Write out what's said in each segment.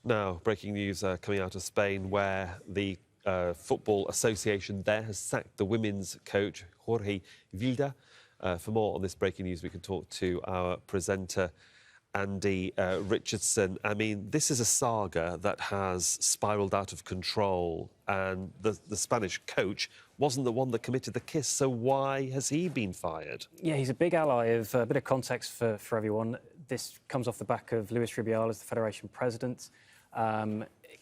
Now, breaking news coming out of Spain, where the Football Association there has sacked the women's coach, Jorge Vilda. For more on this breaking news, we can talk to our presenter, Andy Richardson. I mean, this is a saga that has spiralled out of control, and the Spanish coach wasn't the one that committed the kiss, so why has he been fired? Yeah, he's a big ally of a bit of context for everyone. This comes off the back of Luis Rubiales, the Federation president,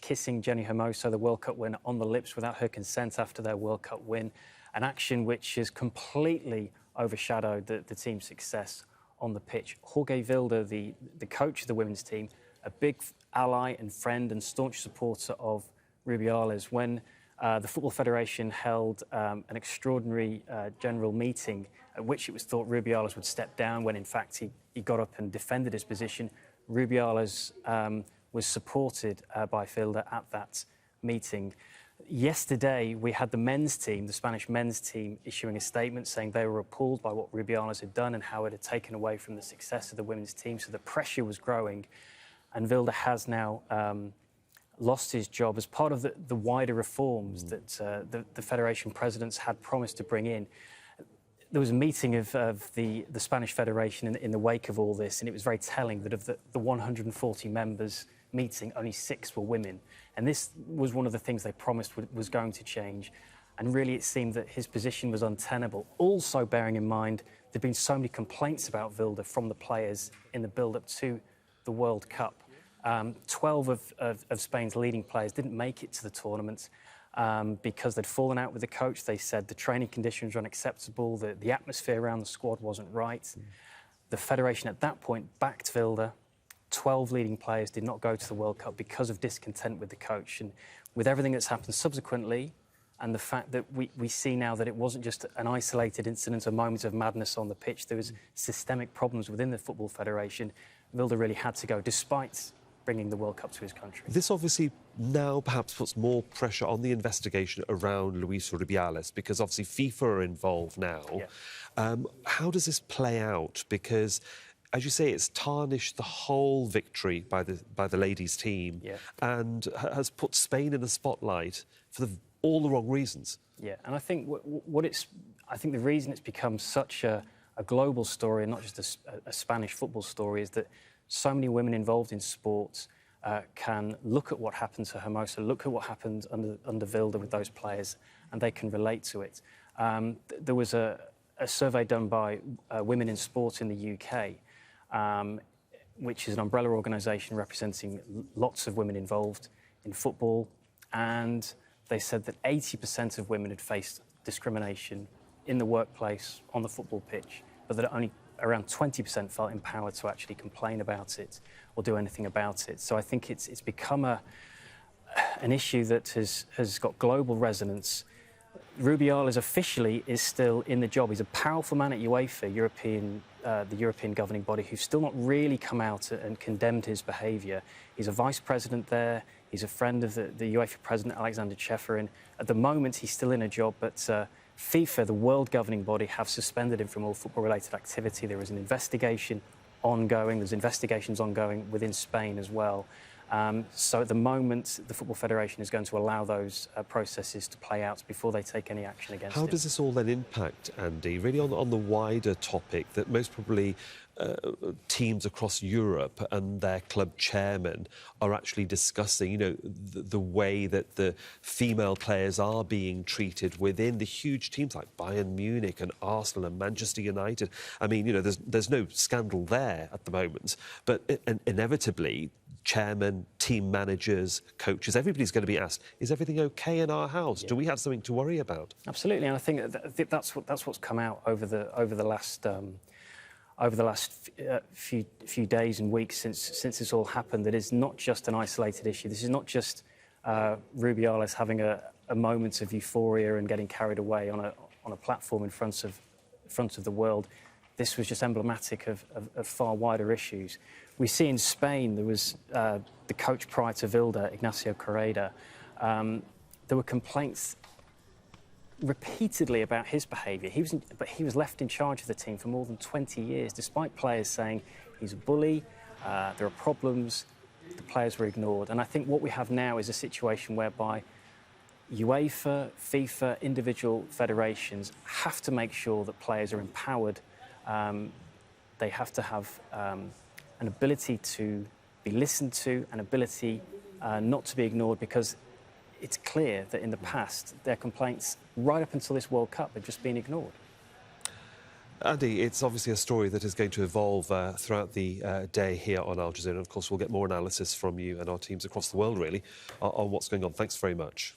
kissing Jenni Hermoso, the World Cup winner, on the lips without her consent after their World Cup win, an action which has completely overshadowed the team's success on the pitch. Jorge Vilda, the coach of the women's team, a big ally and friend and staunch supporter of Rubiales, when the Football Federation held an extraordinary general meeting at which it was thought Rubiales would step down, when in fact he got up and defended his position. Rubiales was supported by Vilda at that meeting. Yesterday, we had the men's team, the Spanish men's team, issuing a statement saying they were appalled by what Rubiales had done and how it had taken away from the success of the women's team. So the pressure was growing, and Vilda has now lost his job as part of the wider reforms that the Federation presidents had promised to bring in. There was a meeting of the Spanish Federation in the wake of all this, and it was very telling that of the 140 members meeting, only 6 were women. And this was one of the things they promised was going to change. And really, it seemed that his position was untenable. Also, bearing in mind, there'd been so many complaints about Vilda from the players in the build-up to the World Cup. 12 of Spain's leading players didn't make it to the tournament because they'd fallen out with the coach. They said the training conditions were unacceptable, the atmosphere around the squad wasn't right. The Federation at that point backed Vilda. 12 leading players did not go to the World Cup because of discontent with the coach. And with everything that's happened subsequently, and the fact that we see now that it wasn't just an isolated incident, a moment of madness on the pitch, there was systemic problems within the Football Federation. Vilda really had to go, despite bringing the World Cup to his country. This obviously now perhaps puts more pressure on the investigation around Luis Rubiales, because obviously FIFA are involved now. Yeah. How does this play out? Because, as you say, it's tarnished the whole victory by the ladies' team, yeah, and has put Spain in the spotlight for all the wrong reasons. Yeah, and I think I think the reason it's become such a global story, and not just a Spanish football story, is that so many women involved in sports can look at what happened to Hermoso, look at what happened under Vilda with those players, and they can relate to it. There was a survey done by Women in Sport in the UK, which is an umbrella organisation representing lots of women involved in football, and they said that 80% of women had faced discrimination in the workplace, on the football pitch, but that only around 20% felt empowered to actually complain about it or do anything about it. So I think it's become an issue that has got global resonance. Rubiales officially is still in the job. He's a powerful man at UEFA, the European governing body, who's still not really come out and condemned his behaviour. He's a vice president there. He's a friend of the UEFA president, Alexander Ceferin. At the moment, he's still in a job, but FIFA, the world governing body, have suspended him from all football-related activity. There is an investigation ongoing. There's investigations ongoing within Spain as well. So at the moment, the Football Federation is going to allow those processes to play out before they take any action against him. How does this all then impact, Andy, really on the wider topic that most probably teams across Europe and their club chairmen are actually discussing, you know, the way that the female players are being treated within the huge teams like Bayern Munich and Arsenal and Manchester United. I mean, you know, there's no scandal there at the moment, but inevitably, chairmen, team managers, coaches, everybody's going to be asked, is everything OK in our house? Yeah. Do we have something to worry about? Absolutely, and I think that's what's come out over the last few days and weeks since this all happened. That is not just an isolated issue. This is not just Rubiales having a moment of euphoria and getting carried away on a platform in front of the world. This was just emblematic of far wider issues. We see in Spain, there was the coach prior to Vilda, Ignacio Correda. There were complaints repeatedly about his behaviour. But he was left in charge of the team for more than 20 years, despite players saying he's a bully, there are problems. the players were ignored. And I think what we have now is a situation whereby UEFA, FIFA, individual federations have to make sure that players are empowered. They have to have an ability to be listened to, an ability not to be ignored, because it's clear that in the past their complaints right up until this World Cup have just been ignored. Andy, it's obviously a story that is going to evolve throughout the day here on Al Jazeera. And of course, we'll get more analysis from you and our teams across the world, really, on what's going on. Thanks very much.